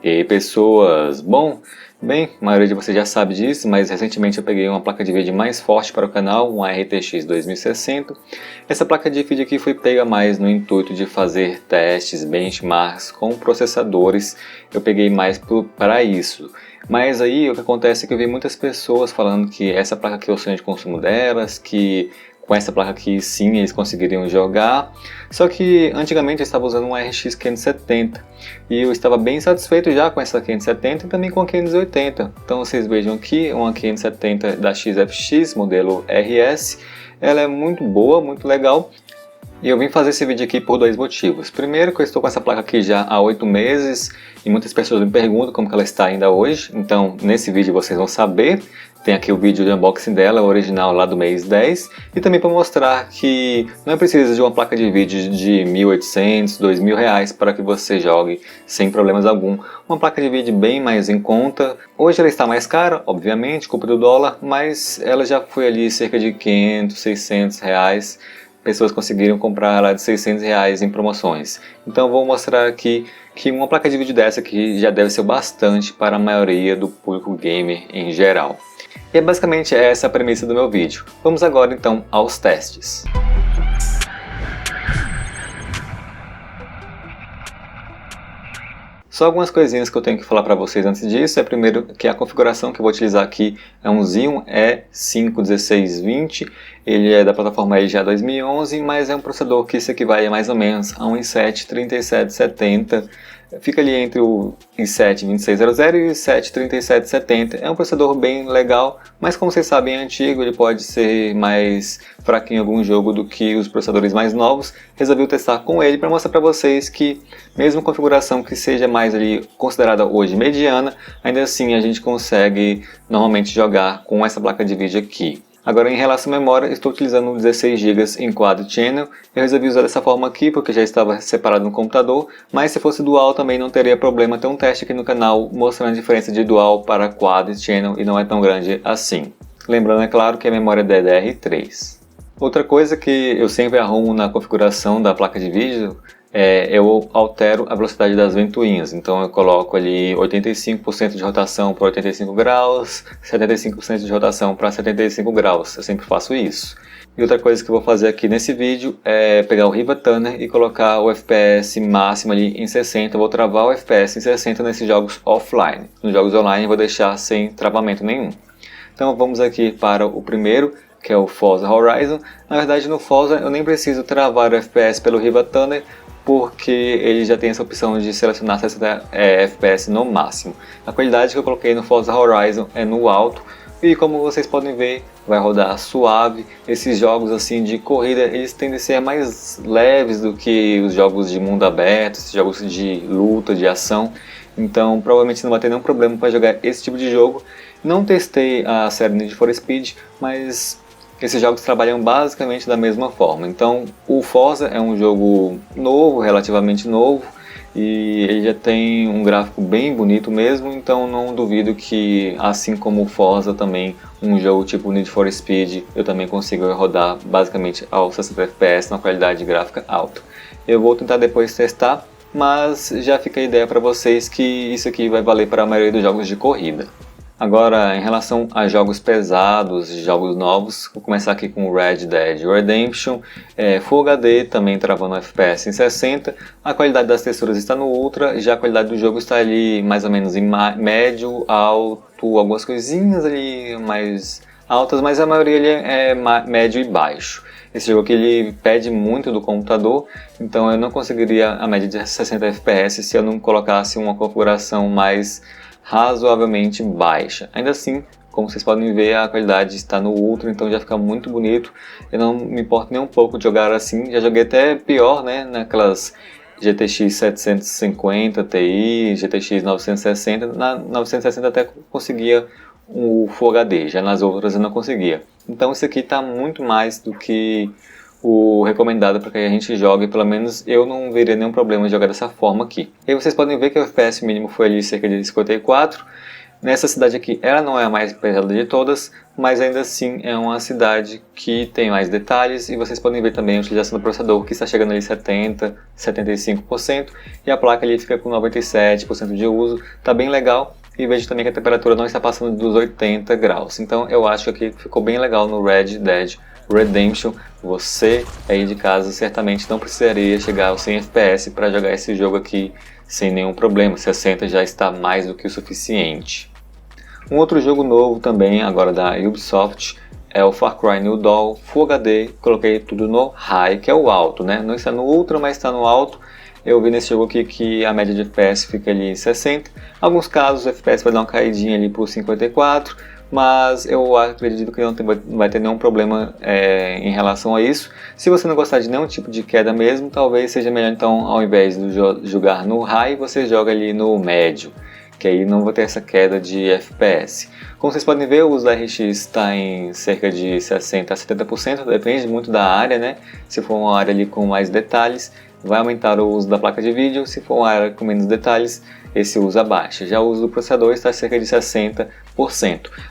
E aí, pessoas, bem, a maioria de vocês já sabe disso, mas recentemente eu peguei uma placa de vídeo mais forte para o canal, uma RTX 2060. Essa placa de vídeo aqui foi pega mais no intuito de fazer testes, benchmarks com processadores, eu peguei mais para isso. Mas aí o que acontece é que eu vi muitas pessoas falando que essa placa aqui é o sonho de consumo delas, que com essa placa aqui sim eles conseguiriam jogar. Só que antigamente eu estava usando uma RX 570 e eu estava bem satisfeito já com essa 570 e também com a 580. Então vocês vejam aqui uma 570 da XFX modelo RS, ela é muito boa, muito legal. E eu vim fazer esse vídeo aqui por dois motivos. Primeiro, que eu estou com essa placa aqui já há 8 meses e muitas pessoas me perguntam como que ela está ainda hoje. Então, nesse vídeo vocês vão saber. Tem aqui o vídeo de unboxing dela, original lá do mês 10. E também para mostrar que não é preciso de uma placa de vídeo de 1.800, 2.000 reais para que você jogue sem problemas algum. Uma placa de vídeo bem mais em conta. Hoje ela está mais cara, obviamente, culpa do dólar, mas ela já foi ali cerca de 500, 600 reais. Pessoas conseguiram comprar ela de 600 reais em promoções. Então vou mostrar aqui que uma placa de vídeo dessa aqui já deve ser bastante para a maioria do público gamer em geral. E é basicamente essa a premissa do meu vídeo. Vamos agora então aos testes. Só algumas coisinhas que eu tenho que falar para vocês antes disso. Primeiro que a configuração que eu vou utilizar aqui é um Xeon E5-1620. Ele é da plataforma LGA 2011, mas é um processador que se equivale mais ou menos a um i7-3770. Fica ali entre o i7-2600 e o i7-3770. É um processador bem legal, mas como vocês sabem é antigo, ele pode ser mais fraquinho em algum jogo do que os processadores mais novos. Resolvi testar com ele para mostrar para vocês que mesmo configuração que seja mais ali considerada hoje mediana, ainda assim a gente consegue normalmente jogar com essa placa de vídeo aqui. Agora em relação à memória, estou utilizando 16 GB em Quad Channel. Eu resolvi usar dessa forma aqui porque já estava separado no computador, mas se fosse dual também não teria problema. Tem um teste aqui no canal mostrando a diferença de dual para Quad Channel e não é tão grande assim. Lembrando, é claro, que a memória é DDR3. Outra coisa que eu sempre arrumo na configuração da placa de vídeo eu altero a velocidade das ventoinhas. Então eu coloco ali 85% de rotação para 85 graus, 75% de rotação para 75 graus. Eu sempre faço isso. E outra coisa que eu vou fazer aqui nesse vídeo é pegar o Riva Tuner e colocar o FPS máximo ali em 60. Eu vou travar o FPS em 60 nesses jogos offline. Nos jogos online eu vou deixar sem travamento nenhum. Então vamos aqui para o primeiro, que é o Forza Horizon. Na verdade no Forza eu nem preciso travar o FPS pelo Riva Tuner, porque ele já tem essa opção de selecionar 60 FPS no máximo. A qualidade que eu coloquei no Forza Horizon é no alto, e como vocês podem ver, vai rodar suave. Esses jogos assim de corrida, eles tendem a ser mais leves do que os jogos de mundo aberto, esses jogos de luta, de ação. Então provavelmente não vai ter nenhum problema para jogar esse tipo de jogo. Não testei a série Need for Speed, mas esses jogos trabalham basicamente da mesma forma. Então o Forza é um jogo novo, relativamente novo, e ele já tem um gráfico bem bonito mesmo, então não duvido que, assim como o Forza também, um jogo tipo Need for Speed, eu também consigo rodar basicamente aos 60 FPS na qualidade gráfica alta. Eu vou tentar depois testar, mas já fica a ideia para vocês que isso aqui vai valer para a maioria dos jogos de corrida. Agora, em relação a jogos pesados, jogos novos, vou começar aqui com Red Dead Redemption, Full HD, também travando FPS em 60, a qualidade das texturas está no Ultra, já a qualidade do jogo está ali mais ou menos em médio, alto, algumas coisinhas ali mais altas, mas a maioria ali é médio e baixo. Esse jogo aqui ele pede muito do computador, então eu não conseguiria a média de 60 FPS se eu não colocasse uma configuração mais razoavelmente baixa. Ainda assim, como vocês podem ver, a qualidade está no Ultra, então já fica muito bonito. Eu não me importo nem um pouco de jogar assim, já joguei até pior, né, naquelas GTX 750 Ti, GTX 960, na 960 até conseguia o Full HD, já nas outras eu não conseguia. Então isso aqui está muito mais do que o recomendado para que a gente jogue, pelo menos eu não veria nenhum problema de jogar dessa forma aqui. E aí vocês podem ver que o FPS mínimo foi ali cerca de 54, Nessa cidade aqui, ela não é a mais pesada de todas, mas ainda assim é uma cidade que tem mais detalhes, e vocês podem ver também a utilização do processador, que está chegando ali 70%, 75%, e a placa ali fica com 97% de uso, tá bem legal. E vejo também que a temperatura não está passando dos 80 graus, então eu acho que ficou bem legal no Red Dead Redemption. Você aí de casa certamente não precisaria chegar aos 100 FPS para jogar esse jogo aqui sem nenhum problema, 60 já está mais do que o suficiente. Um outro jogo novo também, agora da Ubisoft, é o Far Cry New Dawn Full HD. Coloquei tudo no High, que é o alto, né? Não está no Ultra, mas está no alto. Eu vi nesse jogo aqui que a média de FPS fica ali em 60. Em alguns casos o FPS vai dar uma caidinha ali por 54, mas eu acredito que não vai ter nenhum problema em relação a isso. Se você não gostar de nenhum tipo de queda mesmo, talvez seja melhor então, ao invés de jogar no High, você joga ali no médio, que aí não vai ter essa queda de FPS. Como vocês podem ver, o uso da RX está em cerca de 60% a 70%, depende muito da área, né? Se for uma área ali com mais detalhes, vai aumentar o uso da placa de vídeo. Se for uma área com menos detalhes, esse uso abaixa. Já o uso do processador está cerca de 60%.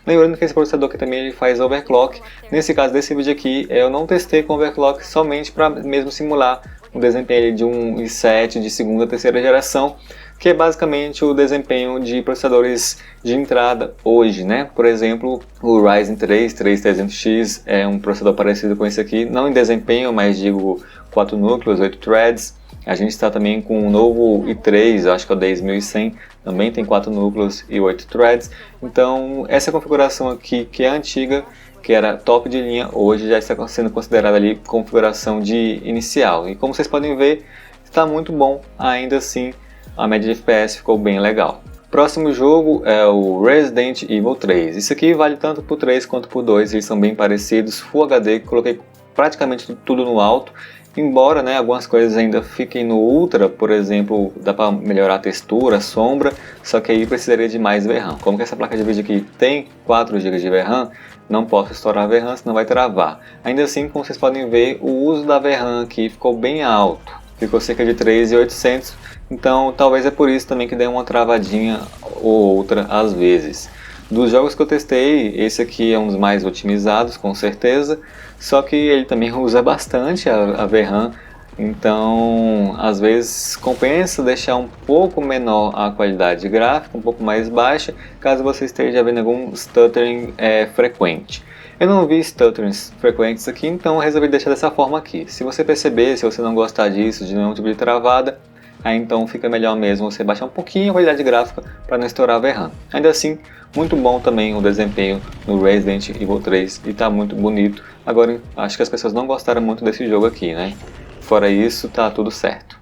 Lembrando que esse processador aqui também ele faz overclock. Nesse caso desse vídeo aqui, eu não testei com overclock somente para mesmo simular um desempenho de um i7 de segunda ou terceira geração, que é basicamente o desempenho de processadores de entrada hoje, né? Por exemplo, o Ryzen 3 3300X é um processador parecido com esse aqui, não em desempenho, mas digo 4 núcleos, 8 threads. A gente está também com o novo i3, acho que é o 10100, também tem 4 núcleos e 8 threads. Então essa configuração aqui, que é antiga, que era top de linha, hoje já está sendo considerada ali configuração de inicial. E como vocês podem ver, está muito bom, ainda assim a média de FPS ficou bem legal. Próximo jogo é o Resident Evil 3. Isso aqui vale tanto por 3 quanto por 2, eles são bem parecidos, Full HD, coloquei praticamente tudo no alto. Embora, né, algumas coisas ainda fiquem no Ultra, por exemplo, dá para melhorar a textura, a sombra, só que aí precisaria de mais VRAM. Como que essa placa de vídeo aqui tem 4 GB de VRAM, não posso estourar a VRAM, senão vai travar. Ainda assim, como vocês podem ver, o uso da VRAM aqui ficou bem alto, ficou cerca de 3.800, então talvez é por isso também que deu uma travadinha ou outra às vezes. Dos jogos que eu testei, esse aqui é um dos mais otimizados, com certeza, só que ele também usa bastante a VRAM, então às vezes compensa deixar um pouco menor a qualidade gráfica, um pouco mais baixa, caso você esteja vendo algum stuttering frequente. Eu não vi stutterings frequentes aqui, então eu resolvi deixar dessa forma aqui. Se você perceber, se você não gostar disso, de nenhum tipo de travada, aí então fica melhor mesmo você baixar um pouquinho a qualidade gráfica para não estourar a VRAM. Ainda assim, muito bom também o desempenho no Resident Evil 3 e tá muito bonito. Agora, acho que as pessoas não gostaram muito desse jogo aqui, né? Fora isso, tá tudo certo.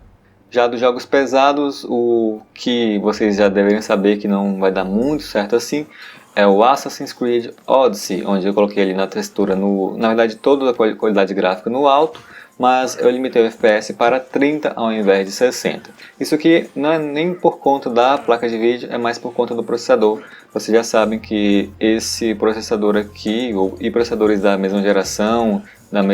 Já dos jogos pesados, o que vocês já deveriam saber que não vai dar muito certo assim, é o Assassin's Creed Odyssey, onde eu coloquei ali na textura, na verdade toda a qualidade gráfica no alto, mas eu limitei o FPS para 30 ao invés de 60. Isso aqui não é nem por conta da placa de vídeo, é mais por conta do processador. Vocês já sabem que esse processador aqui, e processadores da mesma geração,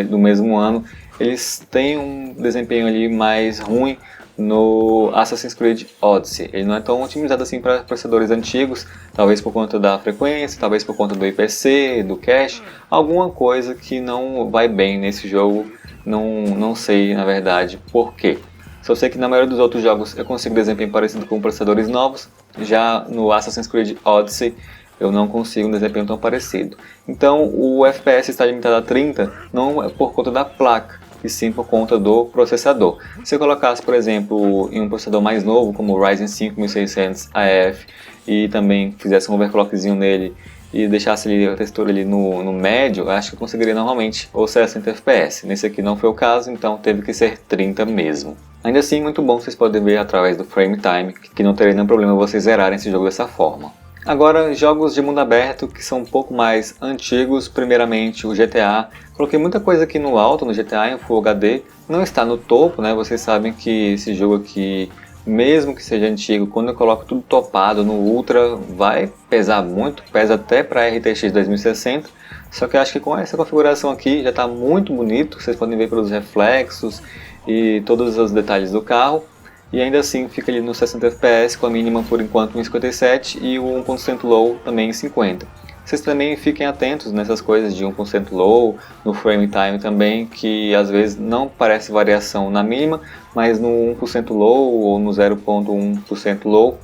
do mesmo ano, eles têm um desempenho ali mais ruim no Assassin's Creed Odyssey. Ele não é tão otimizado assim para processadores antigos, talvez por conta da frequência, talvez por conta do IPC, do cache, alguma coisa que não vai bem nesse jogo. Não sei na verdade por quê. Só sei que na maioria dos outros jogos eu consigo desempenho parecido com processadores novos, já no Assassin's Creed Odyssey eu não consigo um desempenho tão parecido. Então o FPS está limitado a 30 não é por conta da placa, e sim por conta do processador. Se eu colocasse, por exemplo, em um processador mais novo, como o Ryzen 5600 AF, e também fizesse um overclockzinho nele, e deixasse ali a textura ali no médio, acho que eu conseguiria normalmente ou 60 FPS. Nesse aqui não foi o caso, então teve que ser 30 mesmo. Ainda assim, muito bom, vocês podem ver através do frame time, que não teria nenhum problema vocês zerarem esse jogo dessa forma. Agora, jogos de mundo aberto que são um pouco mais antigos, primeiramente o GTA. Coloquei muita coisa aqui no alto, no GTA em Full HD, não está no topo, né? Vocês sabem que esse jogo aqui, mesmo que seja antigo, quando eu coloco tudo topado no Ultra, vai pesar muito, pesa até para RTX 2060, só que eu acho que com essa configuração aqui já está muito bonito, vocês podem ver pelos reflexos e todos os detalhes do carro. e ainda assim fica ali no 60 FPS com a mínima por enquanto em 57 e o 1% low também em 50. Vocês também fiquem atentos nessas coisas de 1% low, no frame time também, que às vezes não parece variação na mínima, mas no 1% low ou no 0.1% low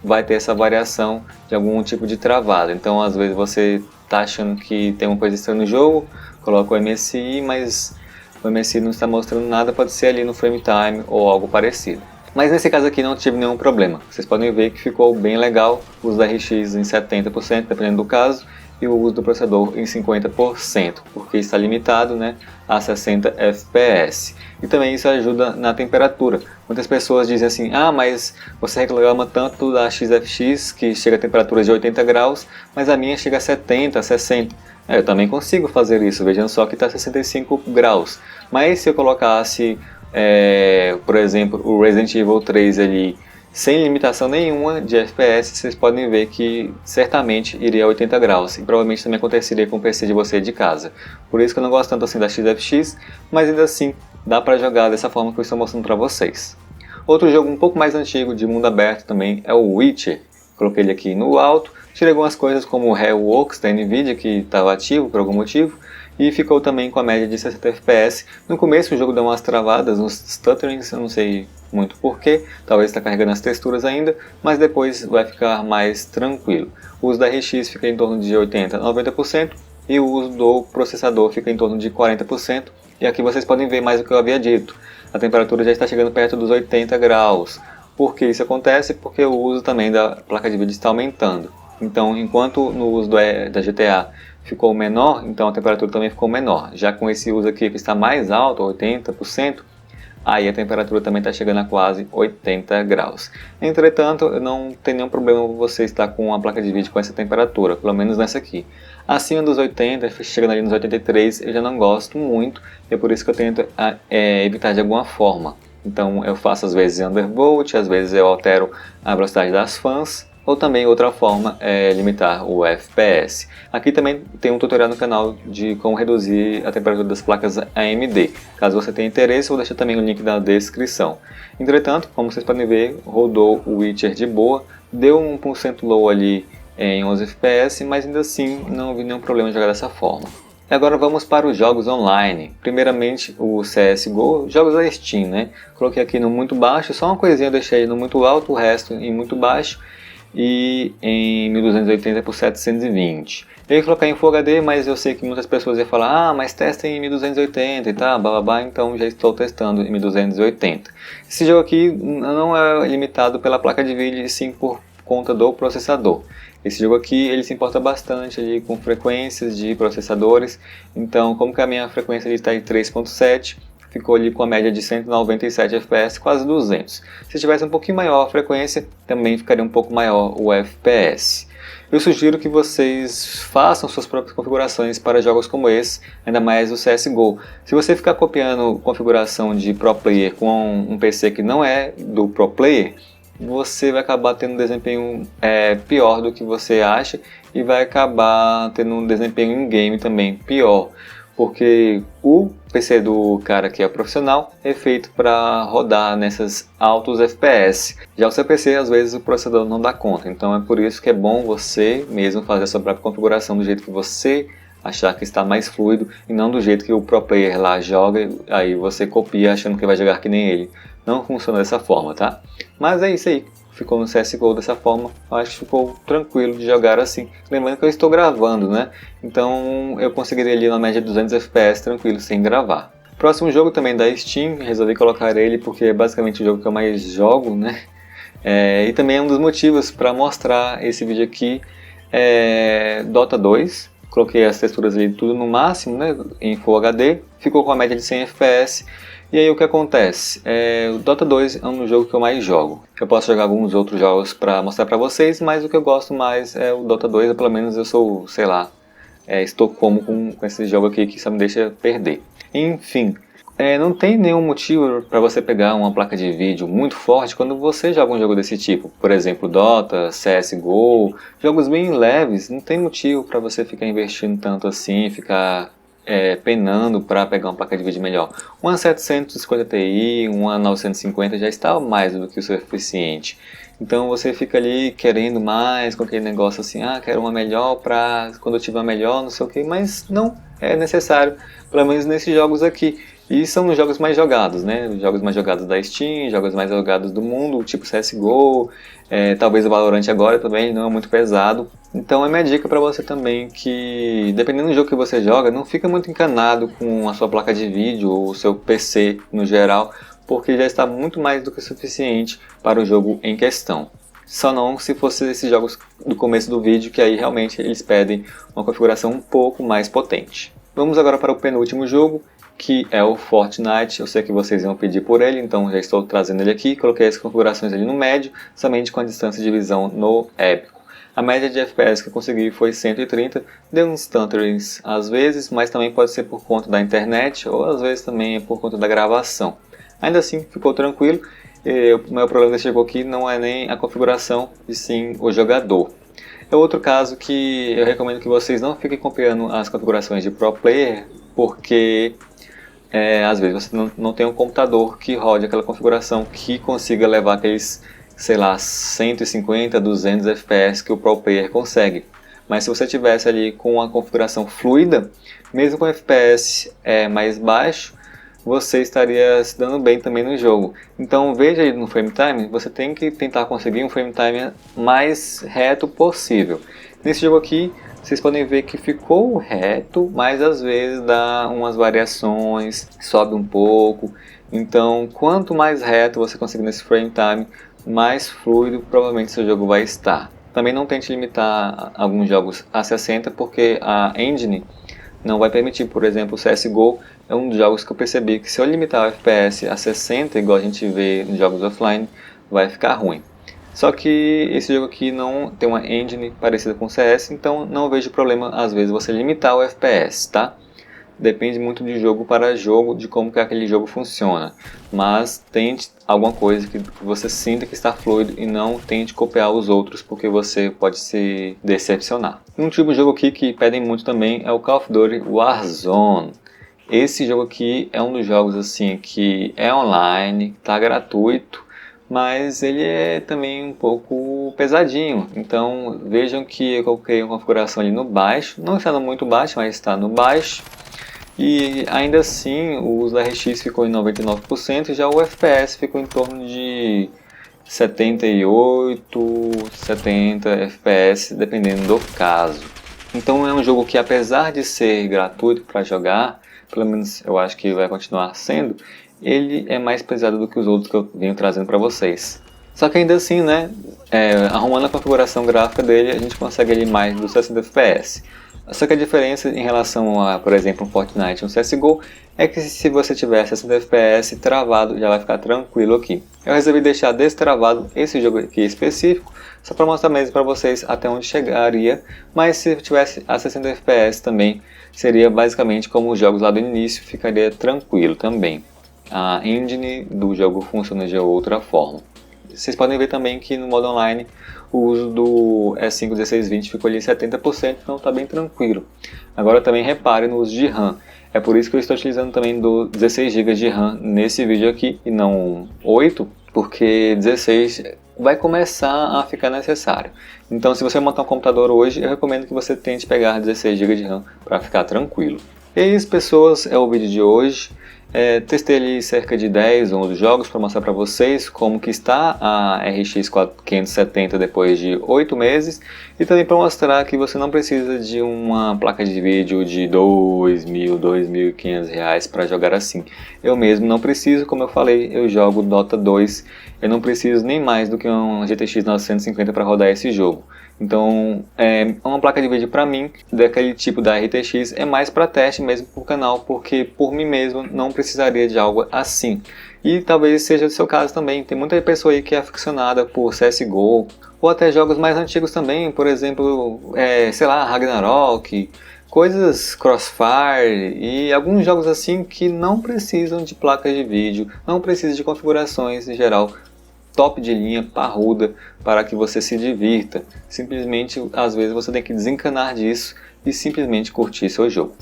vai ter essa variação de algum tipo de travada. Então às vezes você está achando que tem uma coisa estranha no jogo, coloca o MSI, mas o MSI não está mostrando nada, pode ser ali no frame time ou algo parecido. Mas nesse caso aqui não tive nenhum problema. Vocês podem ver que ficou bem legal o uso da RX em 70%, dependendo do caso, e o uso do processador em 50%, porque está limitado, né, a 60 FPS. E também isso ajuda na temperatura. Muitas pessoas dizem assim, ah, mas você reclama tanto da XFX, que chega a temperaturas de 80 graus, mas a minha chega a 70, 60. Eu também consigo fazer isso, vejam só que está 65 graus. Mas se eu colocasse por exemplo, o Resident Evil 3 ali sem limitação nenhuma de FPS, vocês podem ver que certamente iria a 80 graus e provavelmente também aconteceria com o PC de você de casa. Por isso que eu não gosto tanto assim da XFX, mas ainda assim dá para jogar dessa forma que eu estou mostrando para vocês. Outro jogo um pouco mais antigo de mundo aberto também é o Witcher. Coloquei ele aqui no alto, tirei algumas coisas como o Hellworks da Nvidia que estava ativo por algum motivo, e ficou também com a média de 60 FPS. No começo o jogo deu umas travadas, uns stutterings, eu não sei muito porquê, talvez está carregando as texturas ainda, mas depois vai ficar mais tranquilo. O uso da RX fica em torno de 80 a 90% e o uso do processador fica em torno de 40%. E aqui vocês podem ver mais o que eu havia dito, a temperatura já está chegando perto dos 80 graus. Por que isso acontece? Porque o uso também da placa de vídeo está aumentando. Então, enquanto no uso da GTA ficou menor, então a temperatura também ficou menor. Já com esse uso aqui que está mais alto, 80%, aí a temperatura também está chegando a quase 80 graus. Entretanto, não tem nenhum problema você estar com uma placa de vídeo com essa temperatura, pelo menos nessa aqui. Acima dos 80, chegando ali nos 83, eu já não gosto muito, e é por isso que eu tento evitar de alguma forma. Então eu faço às vezes undervolt, às vezes eu altero a velocidade das fãs, ou também outra forma é limitar o FPS. Aqui também tem um tutorial no canal de como reduzir a temperatura das placas AMD. Caso você tenha interesse, vou deixar também o link na descrição. Entretanto, como vocês podem ver, rodou o Witcher de boa, deu 1% low ali em 11 FPS, mas ainda assim não vi nenhum problema jogar dessa forma. E agora vamos para os jogos online. Primeiramente o CSGO, jogos da Steam, né? Coloquei aqui no muito baixo, só uma coisinha eu deixei no muito alto, o resto em muito baixo. E em 1280 por 720. Eu ia colocar em Full HD, mas eu sei que muitas pessoas iam falar, ah, mas testa em 1280 e tal, bababá, então já estou testando em 1280. Esse jogo aqui não é limitado pela placa de vídeo, sim por conta do processador. Esse jogo aqui ele se importa bastante ali com frequências de processadores, então como que a minha frequência está em 3.7, ficou ali com a média de 197 FPS, quase 200. Se tivesse um pouquinho maior a frequência, também ficaria um pouco maior o FPS. Eu sugiro que vocês façam suas próprias configurações para jogos como esse, ainda mais o CSGO. Se você ficar copiando configuração de Pro Player com um PC que não é do Pro Player, você vai acabar tendo um desempenho pior do que você acha e vai acabar tendo um desempenho em game também pior. Porque o PC do cara que é profissional é feito para rodar nessas altos FPS. Já o seu PC, às vezes, o processador não dá conta. Então é por isso que é bom você mesmo fazer a sua própria configuração do jeito que você achar que está mais fluido e não do jeito que o pro player lá joga, aí você copia achando que vai jogar que nem ele. Não funciona dessa forma, tá? Mas é isso aí. Ficou no CSGO dessa forma, eu acho que ficou tranquilo de jogar assim. Lembrando que eu estou gravando, né? Então eu conseguiria ali na média de 200 FPS tranquilo, sem gravar. Próximo jogo também da Steam, resolvi colocar ele porque é basicamente o jogo que eu mais jogo, né? E também é um dos motivos para mostrar esse vídeo aqui, Dota 2. Coloquei as texturas ali tudo no máximo, né? Em Full HD, ficou com a média de 100 FPS. E aí o que acontece? O Dota 2 é um jogo que eu mais jogo. Eu posso jogar alguns outros jogos para mostrar para vocês, mas o que eu gosto mais é o Dota 2, pelo menos eu sou, sei lá, estou como com esse jogo aqui que só me deixa perder. Enfim, não tem nenhum motivo para você pegar uma placa de vídeo muito forte quando você joga um jogo desse tipo. Por exemplo, Dota, CSGO, jogos bem leves, não tem motivo para você ficar investindo tanto assim, ficar penando para pegar uma placa de vídeo melhor. Uma 750 Ti, uma 950 já está mais do que o suficiente. Então você fica ali querendo mais com aquele negócio assim, quero uma melhor para quando eu tiver uma melhor, não sei o que, mas não é necessário, pelo menos nesses jogos aqui. E são os jogos mais jogados, né? Os jogos mais jogados da Steam, jogos mais jogados do mundo, tipo CSGO, talvez o Valorant agora também, não é muito pesado. Então é minha dica para você também que, dependendo do jogo que você joga, não fica muito encanado com a sua placa de vídeo ou o seu PC no geral, porque já está muito mais do que suficiente para o jogo em questão. Só não se fosse esses jogos do começo do vídeo, que aí realmente eles pedem uma configuração um pouco mais potente. Vamos agora para o penúltimo jogo, que é o Fortnite. Eu sei que vocês iam pedir por ele, então já estou trazendo ele aqui. Coloquei as configurações ali no médio, somente com a distância de visão no épico. A média de FPS que eu consegui foi 130, deu uns stutterings às vezes, mas também pode ser por conta da internet ou às vezes também é por conta da gravação. Ainda assim, ficou tranquilo. O meu problema desse jogo aqui não é nem a configuração, e sim o jogador. É outro caso que eu recomendo que vocês não fiquem copiando as configurações de Pro Player, porque às vezes você não tem um computador que rode aquela configuração que consiga levar aqueles, sei lá, 150, 200 FPS que o Pro Player consegue. Mas se você tivesse ali com uma configuração fluida, mesmo com FPS mais baixo, você estaria se dando bem também no jogo. Então veja aí no frame time, você tem que tentar conseguir um frame time mais reto possível. Nesse jogo aqui, vocês podem ver que ficou reto, mas às vezes dá umas variações, sobe um pouco. Então quanto mais reto você conseguir nesse frame time, mais fluido provavelmente seu jogo vai estar. Também não tente limitar alguns jogos a 60, porque a engine não vai permitir. Por exemplo, o CSGO é um dos jogos que eu percebi que se eu limitar o FPS a 60, igual a gente vê nos jogos offline, vai ficar ruim. Só que esse jogo aqui não tem uma engine parecida com o CS, então não vejo problema às vezes você limitar o FPS, tá? Depende muito de jogo para jogo, de como que aquele jogo funciona. Mas tente alguma coisa que você sinta que está fluido e não tente copiar os outros, porque você pode se decepcionar. Um tipo de jogo aqui que pedem muito também é o Call of Duty Warzone. Esse jogo aqui é um dos jogos assim que é online, está gratuito, mas ele é também um pouco pesadinho. Então vejam que eu coloquei uma configuração ali no baixo, não está muito baixo, mas está no baixo. E ainda assim o uso da RX ficou em 99%, já o FPS ficou em torno de 78, 70 FPS, dependendo do caso. Então é um jogo que, apesar de ser gratuito para jogar, pelo menos eu acho que vai continuar sendo, ele é mais pesado do que os outros que eu venho trazendo para vocês. Só que ainda assim, né, arrumando a configuração gráfica dele, a gente consegue ali mais dos 60 FPS. Só que a diferença em relação a, por exemplo, um Fortnite e um CSGO é que se você tiver 60 FPS travado, já vai ficar tranquilo aqui. Eu resolvi deixar destravado esse jogo aqui específico, só para mostrar mesmo para vocês até onde chegaria, mas se tivesse a 60 FPS também, seria basicamente como os jogos lá do início, ficaria tranquilo também. A engine do jogo funciona de outra forma. Vocês podem ver também que no modo online o uso do E5 1620 ficou ali 70%, então está bem tranquilo. Agora também repare no uso de RAM. É por isso que eu estou utilizando também do 16 GB de RAM nesse vídeo aqui e não 8, porque 16 vai começar a ficar necessário. Então se você montar um computador hoje, eu recomendo que você tente pegar 16 GB de RAM para ficar tranquilo. E é isso, pessoas, é o vídeo de hoje. Testei ali cerca de 10 ou 11 jogos para mostrar para vocês como que está a RX 570 depois de 8 meses e também para mostrar que você não precisa de uma placa de vídeo de R$2.000, R$2.500 para jogar assim. Eu mesmo não preciso, como eu falei, eu jogo Dota 2, eu não preciso nem mais do que um GTX 950 para rodar esse jogo. Então, uma placa de vídeo para mim, daquele tipo da RTX, é mais para teste mesmo para o canal, porque por mim mesmo não precisaria de algo assim. E talvez seja do seu caso também, tem muita pessoa aí que é aficionada por CSGO, ou até jogos mais antigos também, por exemplo, sei lá, Ragnarok, coisas Crossfire e alguns jogos assim que não precisam de placas de vídeo, não precisam de configurações em geral, top de linha, parruda, para que você se divirta. Simplesmente, às vezes, você tem que desencanar disso e simplesmente curtir seu jogo.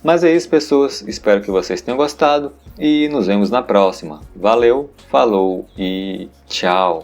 Mas é isso, pessoas, espero que vocês tenham gostado e nos vemos na próxima. Valeu, falou e tchau!